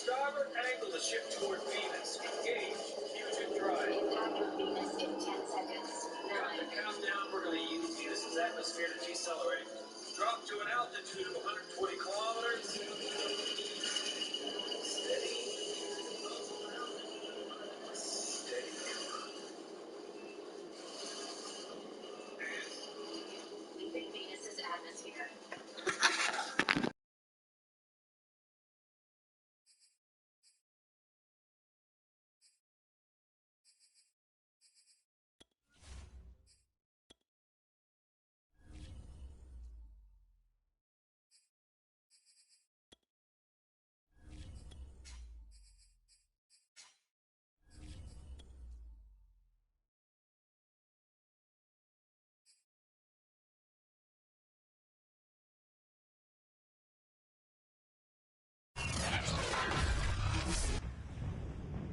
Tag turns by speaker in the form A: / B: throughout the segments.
A: starboard angle to shift toward Venus. Engage. Fusion drive.
B: Impact with Venus in 10 seconds.
A: Got the countdown. We're going to use Venus's atmosphere to decelerate. Drop to an altitude of 120 kilometers. Steady. Steady.
B: Leaving Venus's atmosphere.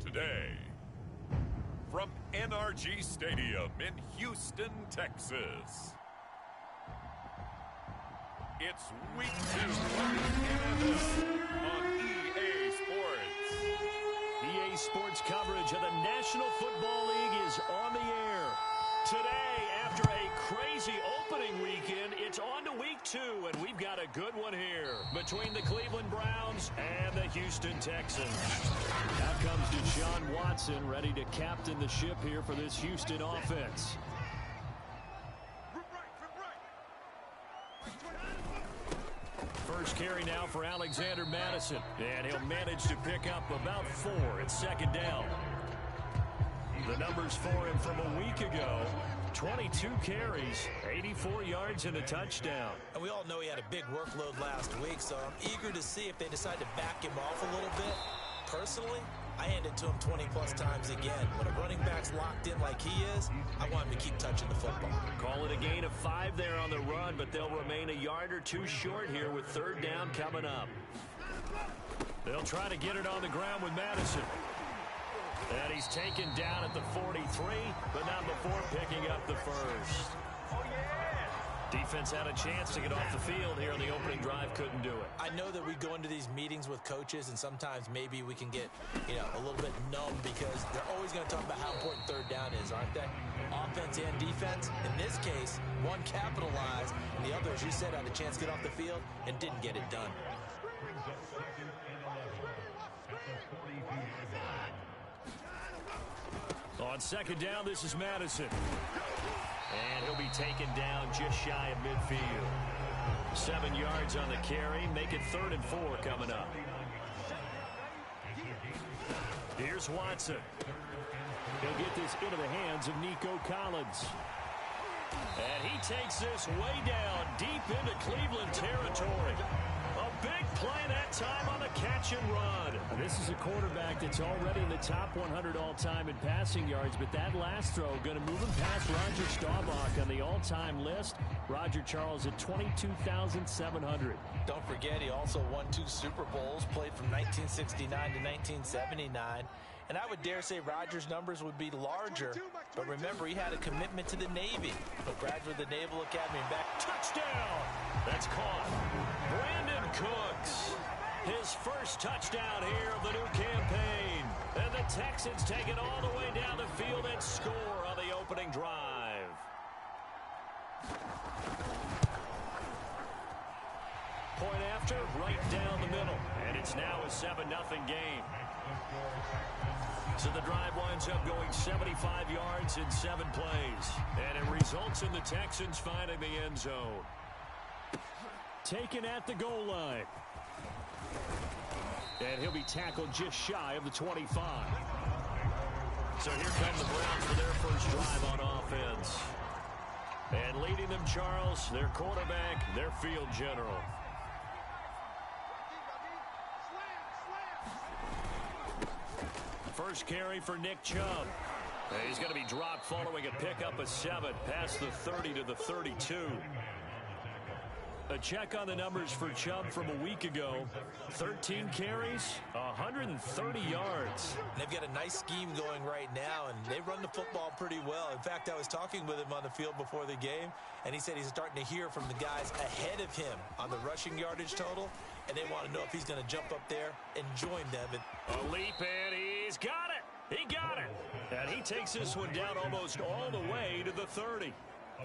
C: Today, from NRG Stadium in Houston, Texas, it's week 2 of the NFL on EA Sports.
D: EA Sports coverage of the National Football League is on the air. Today, after a crazy opening weekend, it's on to week 2, and we've got a good one here between the Cleveland Browns and the Houston Texans. Out comes Deshaun Watson, ready to captain the ship here for this Houston offense. First carry now for Alexander Madison, and he'll manage to pick up about 4 at second down. The numbers for him from a week ago: 22 carries, 84 yards, and a touchdown.
E: And we all know he had a big workload last week, so I'm eager to see if they decide to back him off a little bit. Personally, I hand it to him 20-plus times again. When a running back's locked in like he is, I want him to keep touching the football.
D: Call it a gain of 5 there on the run, but they'll remain a yard or 2 short here with third down coming up. They'll try to get it on the ground with Madison. And he's taken down at the 43, but not before picking up the first. Defense had a chance to get off the field here on the opening drive, couldn't do it.
E: I know that we go into these meetings with coaches, and sometimes maybe we can get, a little bit numb because they're always going to talk about how important third down is, aren't they? Offense and defense. In this case, one capitalized, and the other, as you said, had a chance to get off the field and didn't get it done.
D: On second down, this is Madison. And he'll be taken down just shy of midfield. 7 yards on the carry. Make it 3rd and 4 coming up. Here's Watson. He'll get this into the hands of Nico Collins. And he takes this way down deep into Cleveland territory. A big play that time on the catch and run. This is a quarterback that's already in the top 100 all-time in passing yards, but that last throw going to move him past Roger Staubach on the all-time list. Roger Charles at 22,700.
E: Don't forget, he also won 2 Super Bowls, played from 1969 to 1979. And I would dare say Rodgers' numbers would be larger, but remember, he had a commitment to the Navy. A graduate of the Naval Academy and back.
D: Touchdown! That's caught. Brandon Cooks. His first touchdown here of the new campaign. And the Texans take it all the way down the field and score on the opening drive. Point after, right down the middle. And it's now a 7-0 game. So the drive winds up going 75 yards in 7 plays. And it results in the Texans finding the end zone. Taken at the goal line. And he'll be tackled just shy of the 25. So here come the Browns for their first drive on offense. And leading them, Charles, their quarterback, their field general. First carry for Nick Chubb. He's going to be dropped following a pickup of 7 past the 30 to the 32. A check on the numbers for Chubb from a week ago. 13 carries, 130 yards.
E: They've got a nice scheme going right now, and they run the football pretty well. In fact, I was talking with him on the field before the game, and he said he's starting to hear from the guys ahead of him on the rushing yardage total. and they want to know if he's going to jump up there and join them.
D: A leap, and he's got it. He got it. And he takes this one down almost all the way to the 30.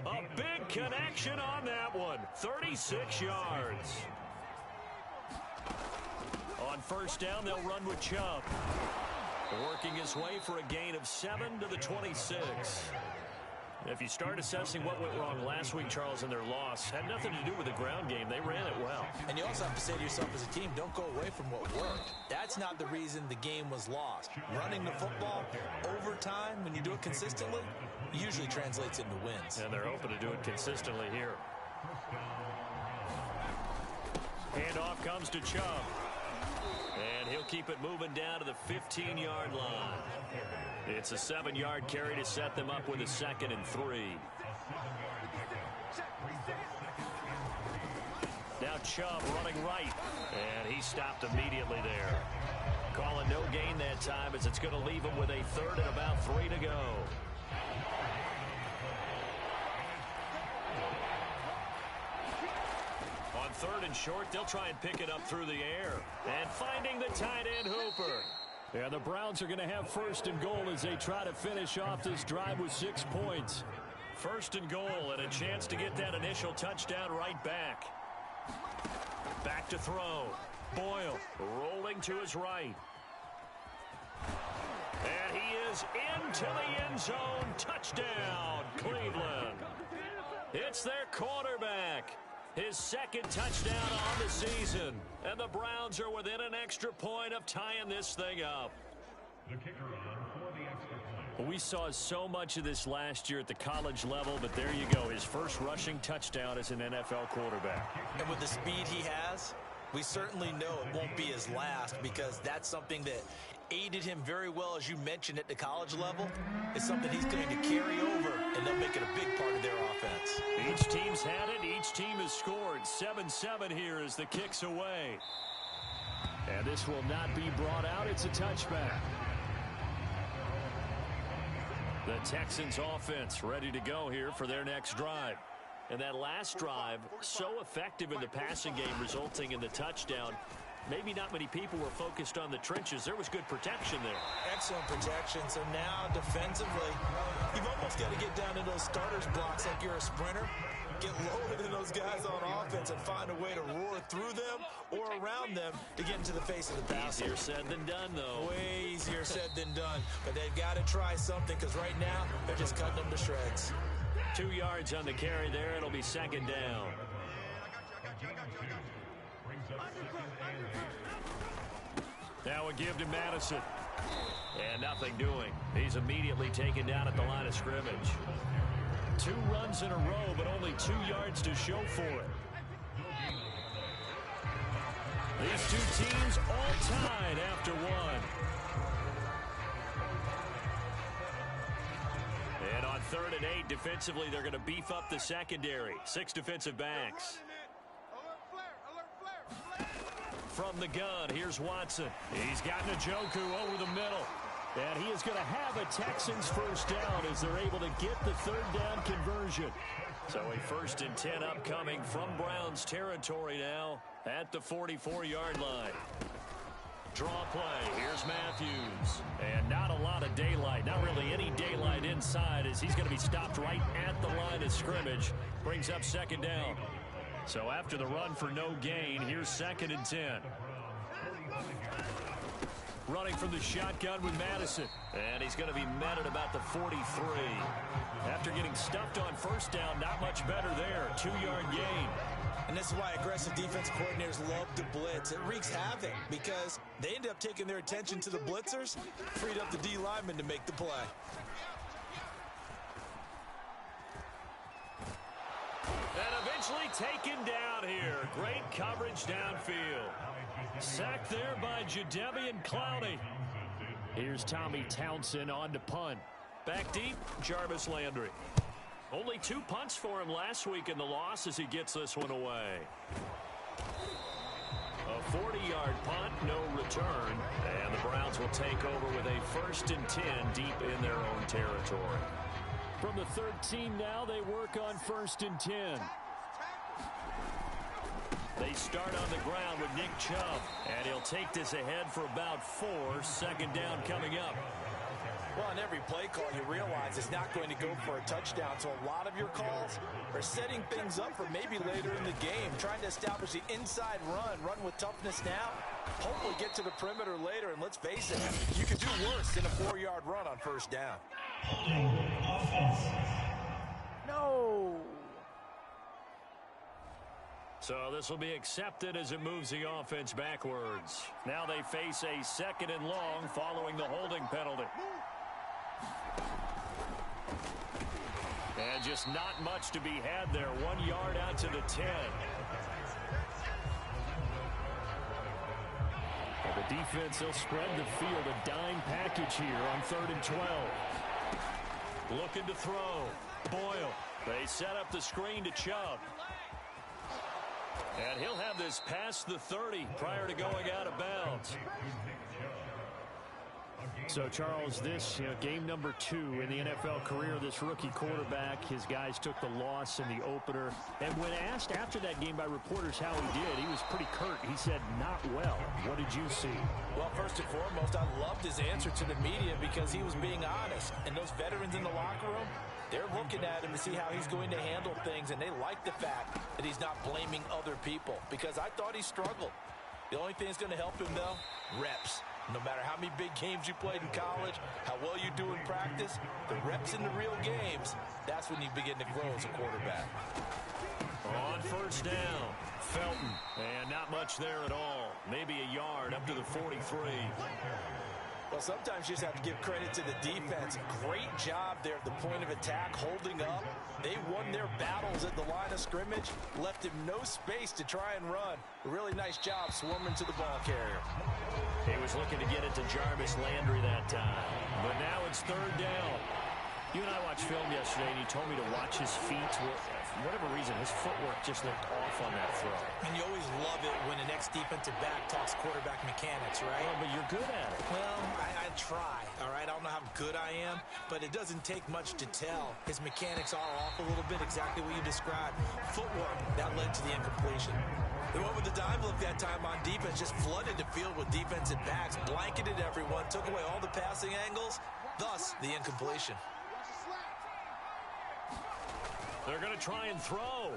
D: A big connection on that one. 36 yards. On first down, they'll run with Chubb. Working his way for a gain of 7 to the 26. If you start assessing what went wrong last week, Charles, in their loss, had nothing to do with the ground game. They ran it well.
E: And you also have to say to yourself as a team, don't go away from what worked. That's not the reason the game was lost. Running the football over time, when you do it consistently, usually translates into wins.
D: And they're hoping to do it consistently here. Handoff comes to Chubb. And he'll keep it moving down to the 15-yard line. It's a 7-yard carry to set them up with a 2nd and 3. Now Chubb running right. And he stopped immediately there. Calling no gain that time as it's going to leave him with a 3rd and about 3 to go. On 3rd and short, they'll try and pick it up through the air. And finding the tight end Hooper. Yeah, the Browns are going to have 1st and goal as they try to finish off this drive with 6 points. 1st and goal and a chance to get that initial touchdown right back. Back to throw. Boyle rolling to his right. And he is into the end zone. Touchdown, Cleveland. It's their quarterback. His 2nd touchdown on the season. And the Browns are within an extra point of tying this thing up.
C: The kicker on for the extra point.
D: We saw so much of this last year at the college level, but there you go. His first rushing touchdown as an NFL quarterback.
E: And with the speed he has, we certainly know it won't be his last, because that's something that aided him very well, as you mentioned, at the college level. It's something he's going to carry over, and they'll make it a big part of their offense.
D: Each team's had it. Each team has scored. 7-7 here as the kick's away. And this will not be brought out. It's a touchback. The Texans offense ready to go here for their next drive. And that last drive, so effective in the passing game, resulting in the touchdown. Maybe not many people were focused on the trenches. There was good protection there.
E: Excellent protection. So now defensively, you've almost got to get down in those starters blocks like you're a sprinter. Get lower than those guys on offense and find a way to roar through them or around them to get into the face of the pass.
D: Easier said than done, though.
E: Way easier said than done. But they've got to try something, because right now they're just cutting them to shreds.
D: 2 yards on the carry there. It'll be 2nd down. Now a give to Madison. And nothing doing. He's immediately taken down at the line of scrimmage. 2 runs in a row, but only 2 yards to show for it. These two teams all tied after 1. And on 3rd and 8, defensively, they're going to beef up the secondary. 6 defensive backs. From the gun, here's Watson. He's got Njoku over the middle. And he is going to have a Texans first down as they're able to get the 3rd down conversion. So a 1st and 10 upcoming from Browns territory now at the 44-yard line. Draw play. Here's Matthews. And not a lot of daylight. Not really any daylight inside, as he's going to be stopped right at the line of scrimmage. Brings up 2nd down. So after the run for no gain, here's 2nd and 10. Running from the shotgun with Madison. And he's going to be met at about the 43. After getting stuffed on 1st down, not much better there. 2-yard gain.
E: And this is why aggressive defense coordinators love to blitz. It wreaks havoc because they end up taking their attention to the blitzers, freed up the D lineman to make the play.
D: And eventually taken down here. Great coverage downfield. Sacked there by Jadeveon Clowney. Here's Tommy Townsend on to punt. Back deep, Jarvis Landry. Only 2 punts for him last week in the loss as he gets this one away. A 40-yard punt, no return. And the Browns will take over with a 1st and 10 deep in their own territory. From the 13 now, they work on 1st and 10. They start on the ground with Nick Chubb, and he'll take this ahead for about 4. Second down coming up.
E: Well, on every play call, you realize it's not going to go for a touchdown, so a lot of your calls are setting things up for maybe later in the game, trying to establish the inside run with toughness now, hopefully get to the perimeter later, and let's face it, you could do worse than a 4-yard run on first down.
F: No.
D: So this will be accepted as it moves the offense backwards. Now they face a 2nd and long following the holding penalty. And just not much to be had there. 1 yard out to the 10. Well, the defense, they'll spread the field. A dime package here on 3rd and 12. Looking to throw. Boyle. They set up the screen to Chubb. And he'll have this past the 30 prior to going out of bounds.
F: So, Charles, this game number 2 in the NFL career of this rookie quarterback. His guys took the loss in the opener. And when asked after that game by reporters how he did, he was pretty curt. He said, not well. What did you see?
E: Well, first and foremost, I loved his answer to the media because he was being honest. And those veterans in the locker room, they're looking at him to see how he's going to handle things, and they like the fact that he's not blaming other people because I thought he struggled. The only thing that's going to help him, though, reps. No matter how many big games you played in college, how well you do in practice, the reps in the real games, that's when you begin to grow as a quarterback.
D: On first down, Felton. And not much there at all. Maybe a yard up to the 43.
E: Well, sometimes you just have to give credit to the defense. Great job there at the point of attack, holding up. They won their battles at the line of scrimmage, left him no space to try and run. A really nice job swarming to the ball carrier.
D: He was looking to get it to Jarvis Landry that time. But now it's 3rd down. You and I watched film yesterday, and you told me to watch his feet. For whatever reason, his footwork just looked off on that throw.
E: And you always love it when an ex-defensive back talks quarterback mechanics, right?
D: Oh, but you're good at it.
E: Well, I try, all right? I don't know how good I am, but it doesn't take much to tell. His mechanics are off a little bit, exactly what you described. Footwork, that led to the incompletion. They went with the dime look that time on defense, just flooded the field with defensive backs, blanketed everyone, took away all the passing angles, thus the incompletion.
D: They're going to try and throw.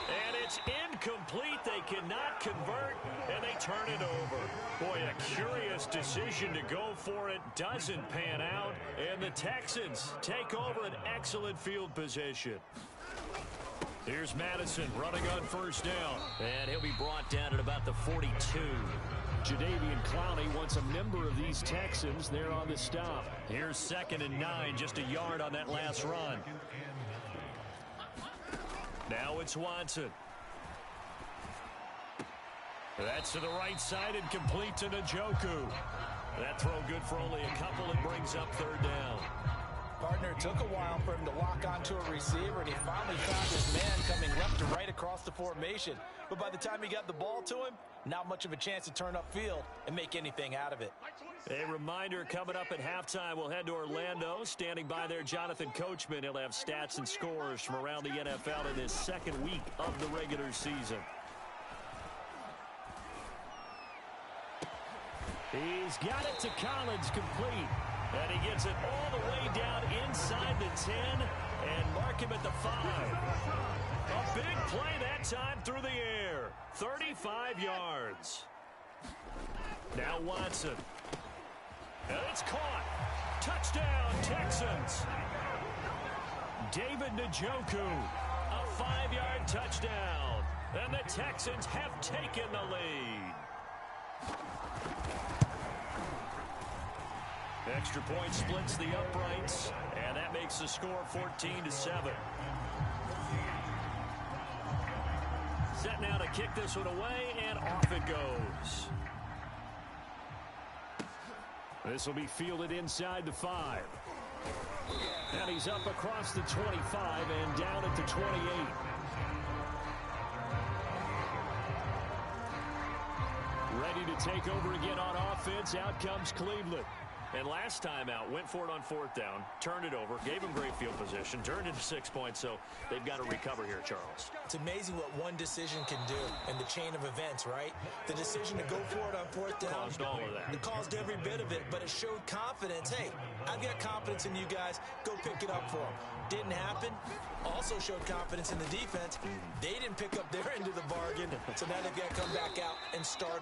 D: And it's incomplete. They cannot convert, and they turn it over. Boy, a curious decision to go for it. Doesn't pan out, and the Texans take over an excellent field position. Here's Madison running on first down, and he'll be brought down at about the 42.
F: Jadeveon Clowney wants a member of these Texans. They're on the stop.
D: Here's 2nd and 9, just a yard on that last run. Now it's Watson. That's to the right side and complete to Njoku. That throw good for only a couple and brings up 3rd down.
E: Partner, it took a while for him to lock onto a receiver, and he finally found his man coming left to right across the formation. But by the time he got the ball to him, not much of a chance to turn upfield and make anything out of it.
D: A reminder, coming up at halftime, we'll head to Orlando. Standing by there, Jonathan Coachman. He'll have stats and scores from around the NFL in this 2nd week of the regular season.
F: He's got it to Collins, complete.
D: And he gets it all the way down inside the 10 and mark him at the 5. A big play that time through the air. 35 yards. Now Watson. And it's caught. Touchdown, Texans. David Njoku. A 5-yard touchdown. And the Texans have taken the lead. Extra point splits the uprights, and that makes the score 14-7. Set now to kick this one away, and off it goes. This will be fielded inside the 5. And he's up across the 25 and down at the 28. Ready to take over again on offense. Out comes Cleveland.
F: And last time out, went for it on 4th down, turned it over, gave him great field position, turned into 6 points, so they've got to recover here, Charles.
E: It's amazing what one decision can do in the chain of events, right? The decision to go for it on 4th down.
F: Caused all of that.
E: It caused every bit of it, but it showed confidence. Hey, I've got confidence in you guys. Go pick it up for them. Didn't happen. Also showed confidence in the defense. They didn't pick up their end of the bargain, so now they've got to come back out and start.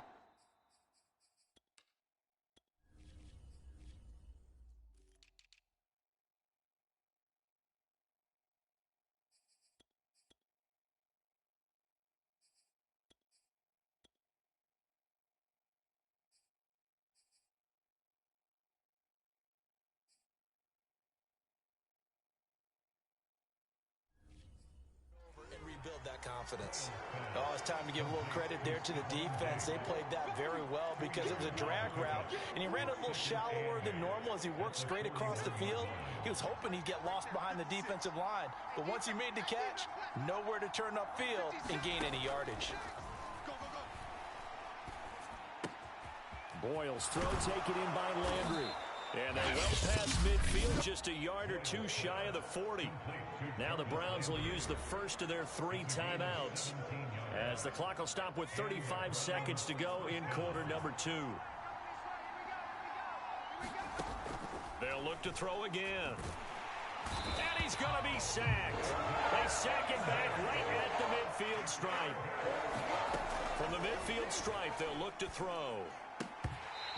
E: Build that confidence. Oh, it's time to give a little credit there to the defense. They played that very well because it was a drag route, and he ran it a little shallower than normal as he worked straight across the field. He was hoping he'd get lost behind the defensive line, but once he made the catch, nowhere to turn upfield and gain any yardage.
F: Boyle's throw taken in by Landry. And they're well past midfield, just a yard or two shy of the 40. Now the Browns will use the first of their 3 timeouts as the clock will stop with 35 seconds to go in quarter number 2. They'll look to throw again. And he's going to be sacked. They sack him back right at the midfield stripe. From the midfield stripe, they'll look to throw.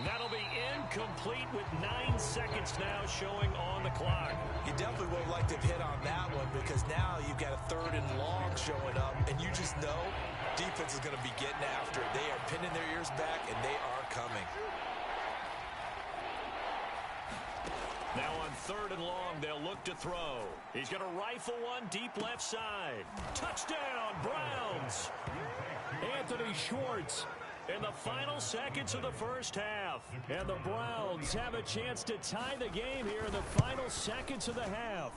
F: That'll be incomplete with 9 seconds now showing on the clock.
E: You definitely would have liked to have hit on that one because now you've got a 3rd and long showing up, and you just know defense is going to be getting after it. They are pinning their ears back, and they are coming.
F: Now on 3rd and long, they'll look to throw. He's going to rifle one deep left side. Touchdown, Browns! Anthony Schwartz in the final seconds of the first half. And the Browns have a chance to tie the game here in the final seconds of the half.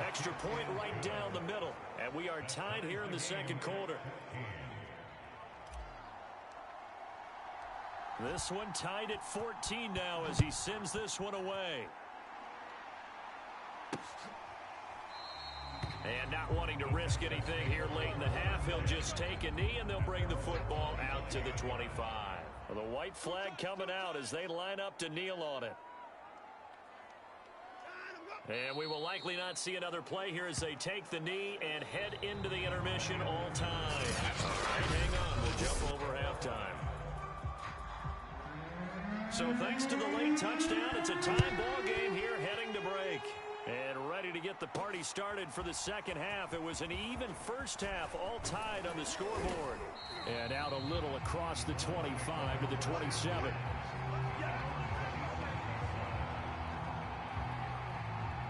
F: Extra point right down the middle. And we are tied here in the second quarter. This one tied at 14 now as he sends this one away. And not wanting to risk anything here late in the half, he'll just take a knee and they'll bring the football out to the 25. Well, the white flag coming out as they line up to kneel on it. And we will likely not see another play here as they take the knee and head into the intermission all time. All right, hang on. We'll jump over halftime. So thanks to the late touchdown, it's a time ball game here heading to break. And ready to get the party started for the second half. It was an even first half, all tied on the scoreboard. And out a little across the 25 to the 27.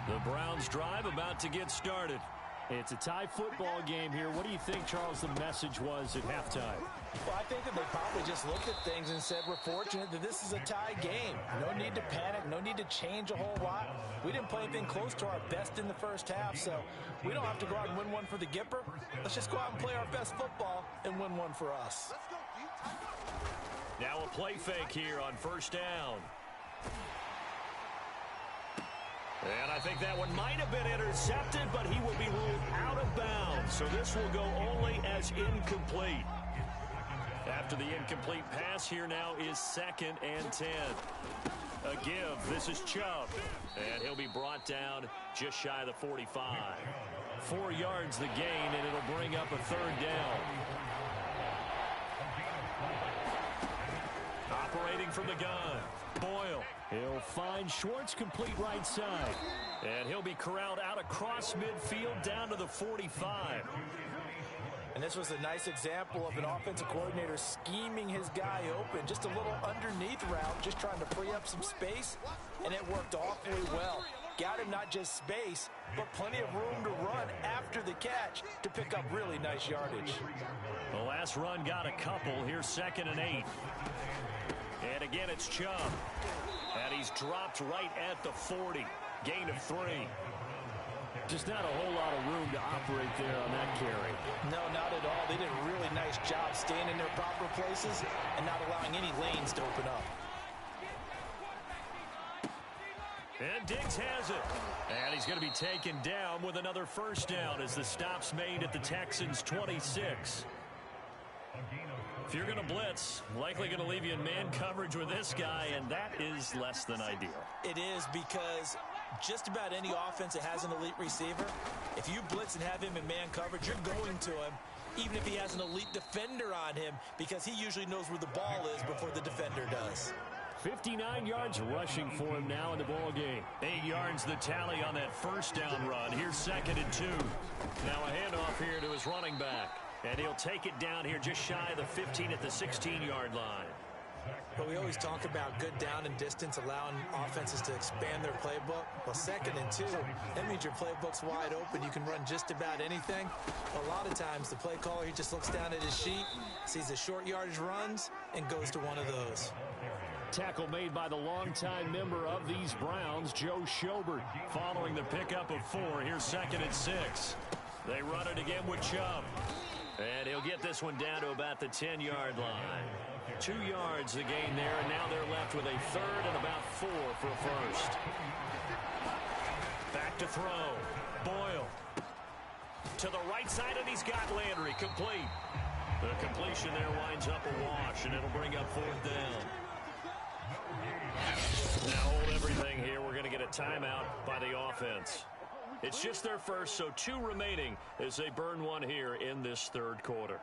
F: The Browns drive about to get started. It's a tie football game here. What do you think, Charles, the message was at halftime?
E: Well, I think that they probably just looked at things and said, we're fortunate that this is a tie game. No need to panic. No need to change a whole lot. We didn't play anything close to our best in the first half, so we don't have to go out and win one for the Gipper. Let's just go out and play our best football and win one for us.
F: Now a play fake here on first down. And I think that one might have been intercepted, but he will be ruled out of bounds. So this will go only as incomplete. After the incomplete pass, here now is 2nd and 10. A give. This is Chubb. And he'll be brought down just shy of the 45. 4 yards the gain, and it'll bring up a 3rd down. Operating from the gun, Boyle. He'll find Schwartz complete right side. And he'll be corralled out across midfield down to the 45.
E: And this was a nice example of an offensive coordinator scheming his guy open. Just a little underneath route, just trying to free up some space. And it worked awfully well. Got him not just space, but plenty of room to run after the catch to pick up really nice yardage.
F: The last run got a couple. Here's 2nd and 8. And again, it's Chubb. And he's dropped right at the 40. Gain of 3. Just not a whole lot of room to operate there on that carry.
E: No, not at all. They did a really nice job staying in their proper places and not allowing any lanes to open up.
D: And Diggs has it. And he's going to be taken down with another first down as the stop's made at the Texans' 26. If you're going to blitz, likely going to leave you in man coverage with this guy, and that is less than ideal.
E: It is, because just about any offense that has an elite receiver, if you blitz and have him in man coverage, you're going to him, even if he has an elite defender on him, because he usually knows where the ball is before the defender does.
F: 59 yards rushing for him now in the ball game.
D: 8 yards the tally on that first down run. Here's 2nd and 2. Now a handoff here to his running back. And he'll take it down here just shy of the 15 at the 16-yard line.
E: But we always talk about good down and distance, allowing offenses to expand their playbook. Well, 2nd and 2, that means your playbook's wide open. You can run just about anything. A lot of times, the play caller, he just looks down at his sheet, sees the short yardage runs, and goes to one of those.
F: Tackle made by the longtime member of these Browns, Joe Schobert.
D: Following the pickup of 4, here's 2nd and 6. They run it again with Chubb. And he'll get this one down to about the 10-yard line. 2 yards the gain there, and now they're left with a 3rd and about 4 for a first. Back to throw. Boyle. To the right side, and he's got Landry. Complete. The completion there winds up a wash, and it'll bring up 4th down. Now hold everything here. We're going to get a timeout by the offense. It's just their first, so 2 remaining as they burn one here in this 3rd quarter.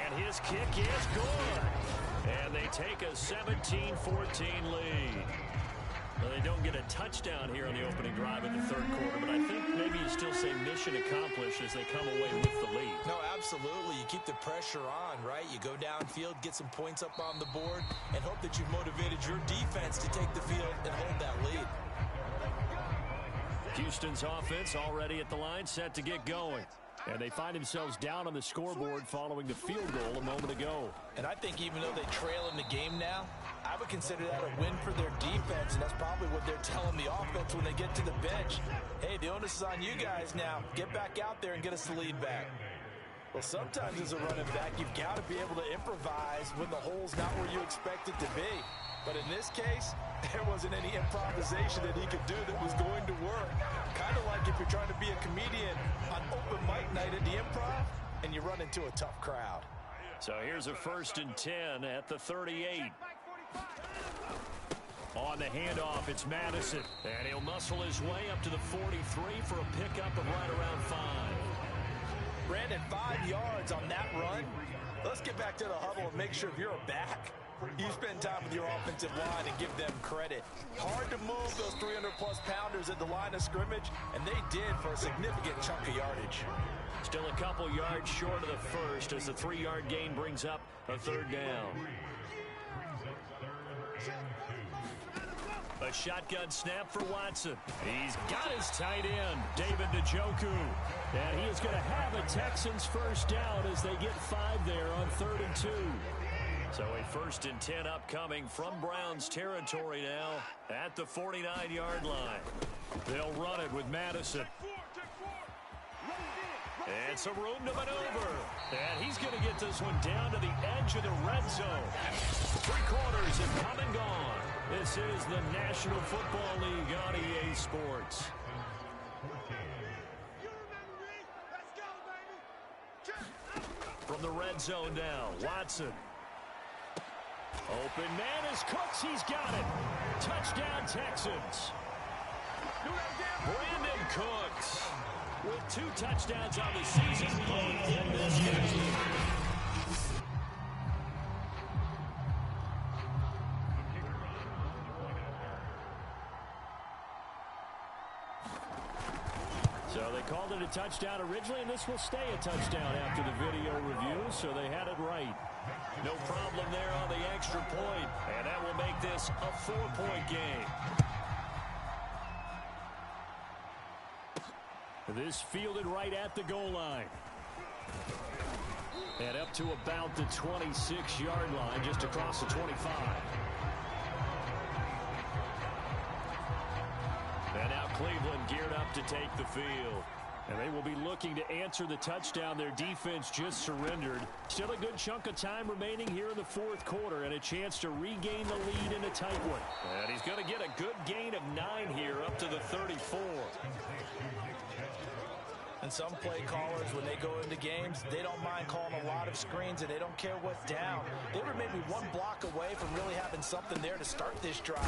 D: And his kick is good. And they take a 17-14 lead. Well, they don't get a touchdown here on the opening drive in the 3rd quarter, but I think maybe you still say mission accomplished as they come away with the lead.
E: No, absolutely. You keep the pressure on, right? You go downfield, get some points up on the board, and hope that you've motivated your defense to take the field and hold that lead.
F: Houston's offense already at the line, set to get going. And they find themselves down on the scoreboard following the field goal a moment ago.
E: And I think even though they trail in the game now, I would consider that a win for their defense, and that's probably what they're telling the offense when they get to the bench. Hey, the onus is on you guys now. Get back out there and get us the lead back. Well, sometimes as a running back, you've got to be able to improvise when the hole's not where you expect it to be. But in this case, there wasn't any improvisation that he could do that was going to work. Kind of like if you're trying to be a comedian on open mic night at the Improv and you run into a tough crowd.
D: So here's a 1st and 10 at the 38. On the handoff, it's Madison. And he'll muscle his way up to the 43 for a pickup of right around 5.
E: Brandon, 5 yards on that run. Let's get back to the huddle and make sure if you're a back, you spend time with your offensive line and give them credit. Hard to move those 300-plus pounders at the line of scrimmage, and they did for a significant chunk of yardage.
D: Still a couple yards short of the first as the 3-yard gain brings up a 3rd down. A shotgun snap for Watson. He's got his tight end, David Njoku.
F: And he is going to have a Texans first down as they get 5 there on 3rd and 2.
D: So a 1st and 10 upcoming from Browns territory now at the 49-yard line. They'll run it with Madison. And some room to maneuver. And he's going to get this one down to the edge of the red zone. 3 quarters have come and gone. This is the National Football League on EA Sports. From the red zone now, Watson.
F: Open man is Cooks. He's got it. Touchdown, Texans.
D: Brandon Cooks with 2 touchdowns on the season in this game.
F: So they called it a touchdown originally, and this will stay a touchdown after the video review, so they had it right.
D: No problem there on the extra point, and that will make this a 4-point game.
F: This fielded right at the goal line. And up to about the 26-yard line, just across the 25.
D: And now Cleveland geared up to take the field.
F: And they will be looking to answer the touchdown their defense just surrendered. Still a good chunk of time remaining here in the fourth quarter and a chance to regain the lead in a tight one. And he's going to get a good gain of 9 here up to the 34.
E: And some play callers, when they go into games, they don't mind calling a lot of screens, and they don't care what's down. They were maybe one block away from really having something there to start this drive.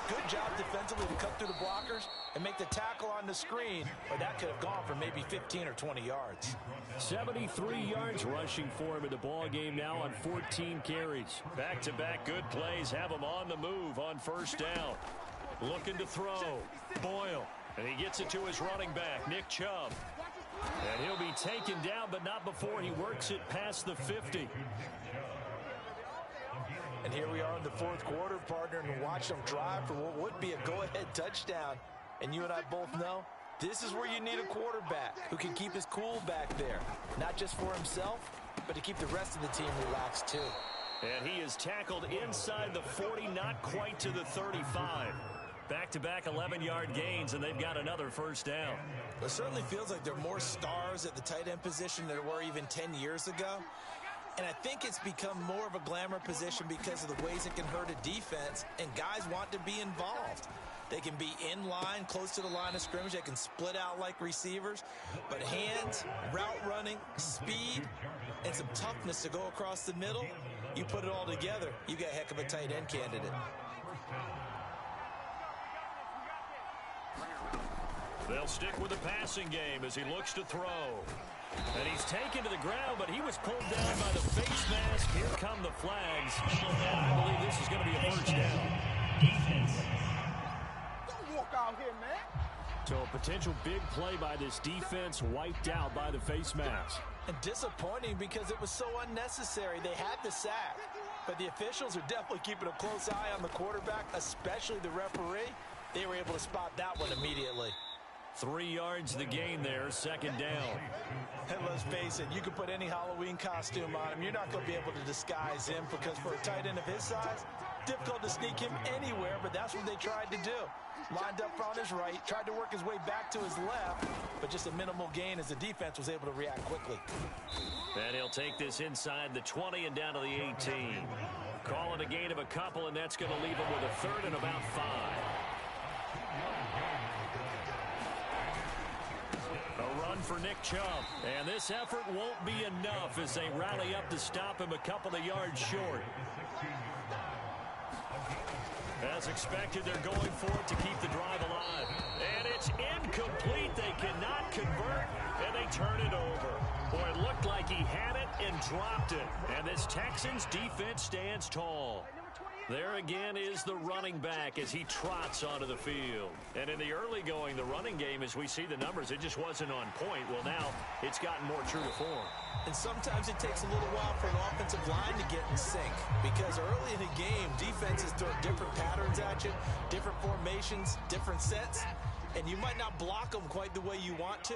E: Good job defensively to cut through the blockers and make the tackle on the screen, or that could have gone for maybe 15 or 20 yards.
F: 73 yards rushing for him in the ball game now on 14 carries. Back-to-back good plays have him on the move on first down. Looking to throw. Boyle. And he gets it to his running back, Nick Chubb. And he'll be taken down, but not before he works it past the 50.
E: And here we are in the fourth quarter, partner, and watch them drive for what would be a go-ahead touchdown. And you and I both know this is where you need a quarterback who can keep his cool back there. Not just for himself, but to keep the rest of the team relaxed too.
F: And he is tackled inside the 40, not quite to the 35. Back-to-back 11-yard gains, and they've got another first down.
E: It certainly feels like there are more stars at the tight end position than there were even 10 years ago. And I think it's become more of a glamour position because of the ways it can hurt a defense, and guys want to be involved. They can be in line, close to the line of scrimmage. They can split out like receivers. But hands, route running, speed, and some toughness to go across the middle, you put it all together, you got a heck of a tight end candidate.
F: They'll stick with the passing game as he looks to throw. And he's taken to the ground, but he was pulled down by the face mask. Here come the flags. And I believe this is going to be a first down.
G: Defense. Don't walk out here, man.
F: So a potential big play by this defense wiped out by the face mask.
E: And disappointing because it was so unnecessary. They had the sack. But the officials are definitely keeping a close eye on the quarterback, especially the referee. They were able to spot that one immediately.
F: 3 yards the gain there, second down.
E: And let's face it, you can put any Halloween costume on him. You're not going to be able to disguise him because for a tight end of his size, difficult to sneak him anywhere, but that's what they tried to do. Lined up on his right, tried to work his way back to his left, but just a minimal gain as the defense was able to react quickly.
F: And he'll take this inside the 20 and down to the 18. Call it a gain of a couple, and that's going to leave him with a third and about 5. A run for Nick Chubb, and this effort won't be enough as they rally up to stop him a couple of yards short. As expected, they're going for it to keep the drive alive. And it's incomplete. They cannot convert, and they turn it over. Boy, it looked like he had it and dropped it. And this Texans defense stands tall. There again is the running back as he trots onto the field. And in the early going, the running game, as we see the numbers, it just wasn't on point. Well, now it's gotten more true to form.
E: And sometimes it takes a little while for an offensive line to get in sync. Because early in the game, defenses throw different patterns at you, different formations, different sets. And you might not block them quite the way you want to.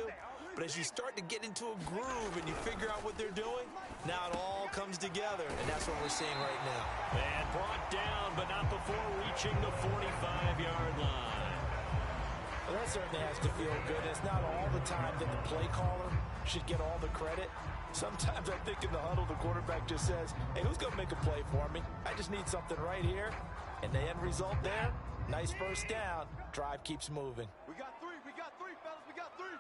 E: But as you start to get into a groove and you figure out what they're doing, now it all comes together, and that's what we're seeing right now.
F: And brought down, but not before reaching the 45-yard line.
E: Well, that certainly has to feel good. It's not all the time that the play caller should get all the credit. Sometimes I think in the huddle, the quarterback just says, hey, who's going to make a play for me? I just need something right here. And the end result there, nice first down. Drive keeps moving.
G: We got three, fellas, we got three.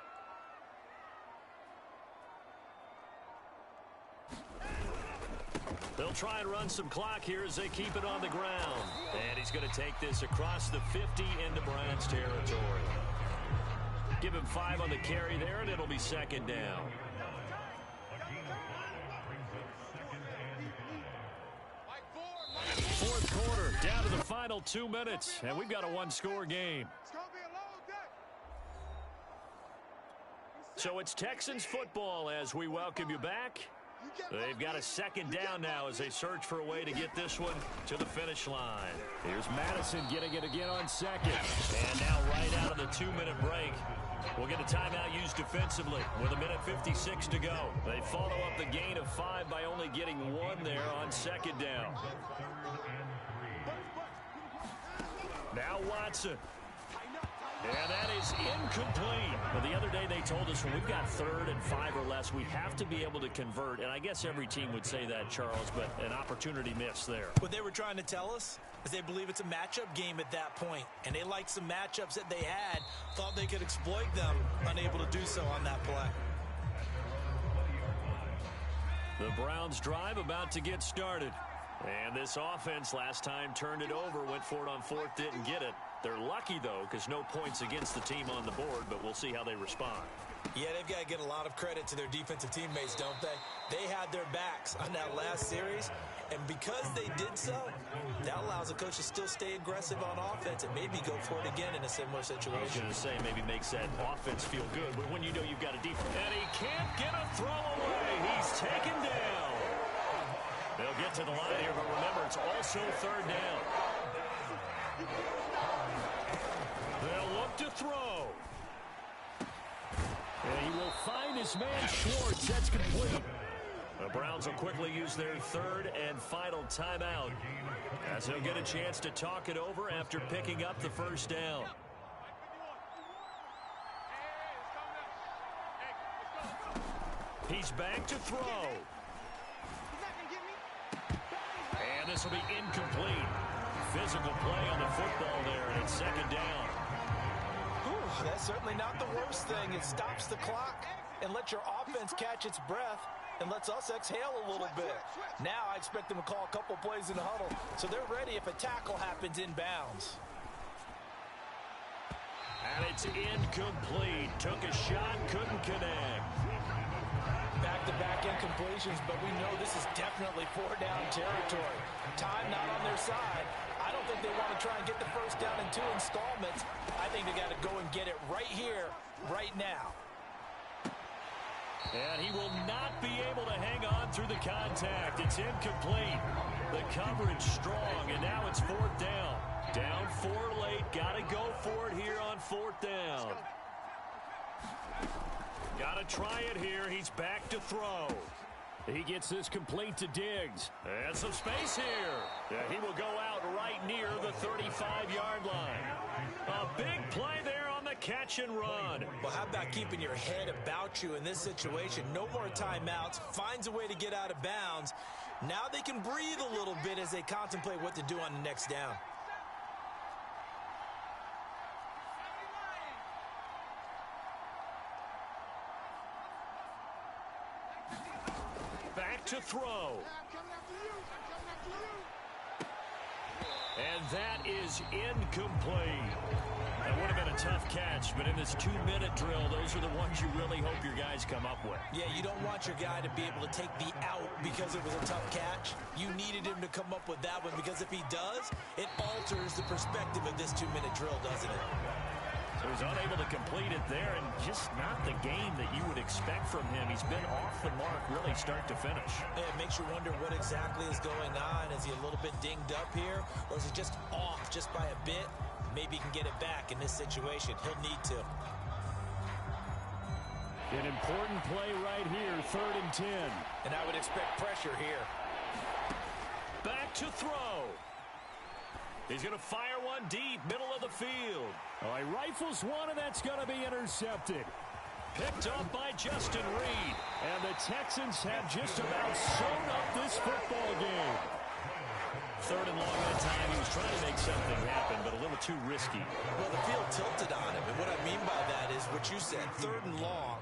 F: They'll try and run some clock here as they keep it on the ground. And he's going to take this across the 50 into Browns territory. Give him 5 on the carry there, and it'll be second down. Fourth quarter, down to the final 2 minutes, and we've got a one-score game.
G: It's going to be a long day.
F: So it's Texans football as we welcome you back. They've got a second down now as they search for a way to get this one to the finish line. Here's Madison getting it again on second. And now right out of the 2-minute break, we'll get a timeout used defensively with 1:56 to go. They follow up the gain of 5 by only getting 1 there on second down. Now Watson. And that is incomplete. Well, the other day they told us when we've got 3rd and 5 or less, we have to be able to convert. And I guess every team would say that, Charles, but an opportunity missed there.
E: What they were trying to tell us is they believe it's a matchup game at that point. And they liked some matchups that they had, thought they could exploit them, unable to do so on that play.
F: The Browns drive about to get started. And this offense last time turned it over, went for it on 4th, didn't get it. They're lucky, though, because no points against the team on the board, but we'll see how they respond.
E: Yeah, they've got to get a lot of credit to their defensive teammates, don't they? They had their backs on that last series, and because they did so, that allows the coach to still stay aggressive on offense and maybe go for it again in a similar situation.
F: I was going to say maybe makes that offense feel good, but when you know you've got a defense. And he can't get a throw away. He's taken down. They'll get to the line here, but remember, it's also 3rd down. They'll look to throw. And he will find his man Schwartz. That's complete. The Browns will quickly use their 3rd and final timeout as they'll get a chance to talk it over after picking up the 1st down. He's back to throw. And this will be incomplete. Physical play on the football there, and it's 2nd down.
E: Whew, that's certainly not the worst thing. It stops the clock and lets your offense catch its breath and lets us exhale a little bit. Now I expect them to call a couple plays in the huddle, so they're ready if a tackle happens inbounds.
F: And it's incomplete. Took a shot, couldn't connect.
E: Back-to-back incompletions, but we know this is definitely 4-down territory. Time not on their side. I don't think they want to try and get the 1st down in 2 installments. I think they got to go and get it right here, right now.
F: And he will not be able to hang on through the contact. It's incomplete. The coverage strong, and now it's 4th down. Down 4 late. Got to go for it here on 4th down. Got to try it here. He's back to throw. He gets this complete to Diggs. And some space here. Yeah, he will go out right near the 35-yard line. A big play there on the catch and run.
E: Well, how about keeping your head about you in this situation? No more timeouts. Finds a way to get out of bounds. Now they can breathe a little bit as they contemplate what to do on the next down.
F: Back to throw. And that is incomplete. That would have been a tough catch, but in this 2-minute drill, those are the ones you really hope your guys come up with.
E: Yeah, you don't want your guy to be able to take the out because it was a tough catch. You needed him to come up with that one because if he does, it alters the perspective of this 2-minute drill, doesn't it?
F: So he's unable to complete it there, and just not the game that you would expect from him. He's been off the mark really start to finish.
E: It makes you wonder what exactly is going on. Is he a little bit dinged up here, or is he just off just by a bit? Maybe he can get it back in this situation. He'll need to.
F: An important play right here, 3rd and 10.
E: And I would expect pressure here.
F: Back to throw. He's going to fire one deep, middle of the field. Oh, he rifles one, and that's going to be intercepted. Picked up by Justin Reed. And the Texans have just about sewn up this football game. 3rd and long that time. He was trying to make something happen, but a little too risky.
E: Well, the field tilted on him, and what I mean by that is what you said, 3rd and long.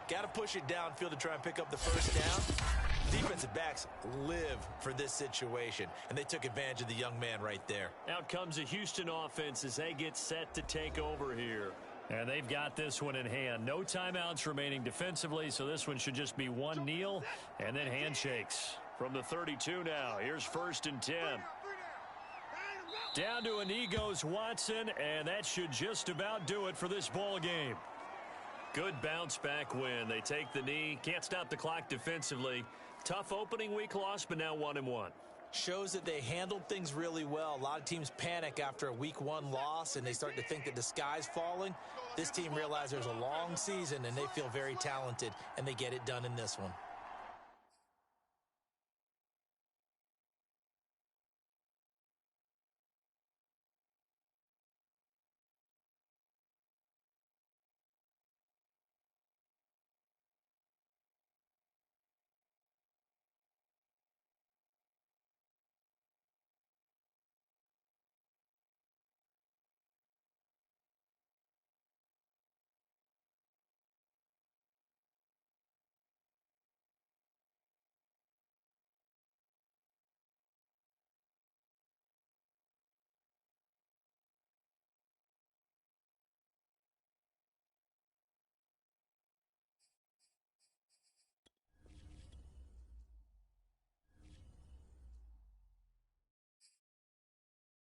E: Got to push it downfield to try and pick up the 1st down. Defensive backs live for this situation, and they took advantage of the young man right there.
F: Out comes the Houston offense as they get set to take over here. And they've got this one in hand. No timeouts remaining defensively, so this one should just be one kneel and then handshakes. From the 32 now, here's 1st and 10. Down to a knee goes Watson, and that should just about do it for this ball game. Good bounce back win. They take the knee. Can't stop the clock defensively. Tough opening week loss, but now 1-1.
E: Shows that they handled things really well. A lot of teams panic after a week 1 loss, and they start to think that the sky's falling. This team realizes there's a long season, and they feel very talented, and they get it done in this one.